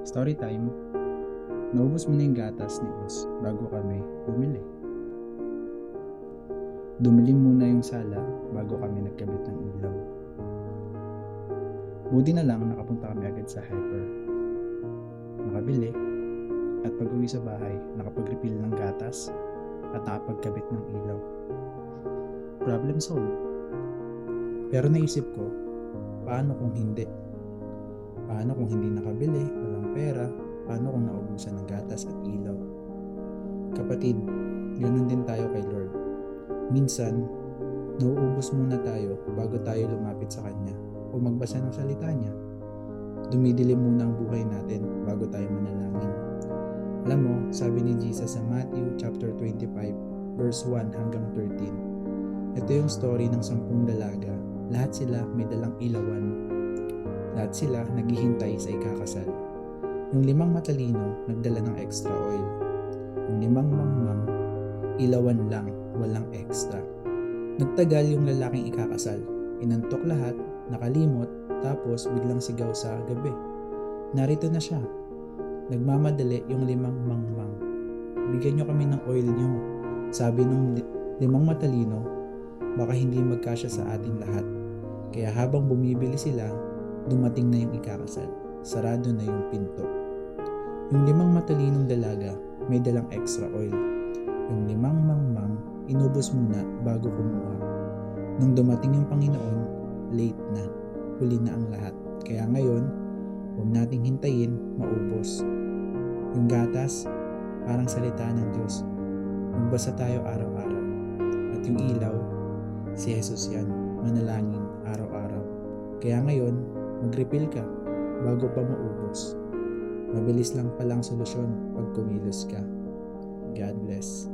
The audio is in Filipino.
Story time. Naubos mo na yung gatas ni Os bago kami bumili. Dumilim muna yung sala bago kami nagkabit ng ilaw. Buti na lang nakapunta kami agad sa hyper. Nakabili at pag-uwi sa bahay nakapag-refill ng gatas at nakapagkabit ng ilaw. Problem solved. Pero naisip ko, paano kung hindi? Paano kung hindi nakabili, walang pera? Paano kung naubusan ng gatas at ilaw? Kapatid, ganun din tayo kay Lord. Minsan, nauubos muna tayo bago tayo lumapit sa Kanya o magbasa ng salita Niya. Dumidilim muna ang buhay natin bago tayo manalangin. Alam mo, sabi ni Jesus sa Matthew chapter 25, verse 1 hanggang 13. Ito yung story ng 10 dalaga. Lahat sila may dalang ilawan. Lahat sila naghihintay sa ikakasal. Yung 5 matalino, nagdala ng extra oil. Yung 5 mangmang, ilawan lang, walang extra. Nagtagal yung lalaking ikakasal. Inantok lahat, nakalimot, tapos biglang sigaw sa gabi. Narito na siya. Nagmamadali yung 5 mangmang. Bigyan nyo kami ng oil nyo. Sabi ng 5 matalino, baka hindi magkasya sa atin lahat. Kaya habang bumibili sila, dumating na yung ikakasal. Sarado na yung pinto. Yung 5 matalinong dalaga, may dalang extra oil. Yung 5 mangmang, inubos muna bago kumuha. Nung dumating yung Panginoon, late na. Huli na ang lahat. Kaya ngayon, huwag nating hintayin maubos. Yung gatas, parang salita ng Diyos. Magbasa tayo araw-araw. At yung ilaw, si Jesus yan. Manalangin araw-araw. Kaya ngayon, mag-refill ka bago pa maubos. Mabilis lang palang solusyon pag kumilos ka. God bless.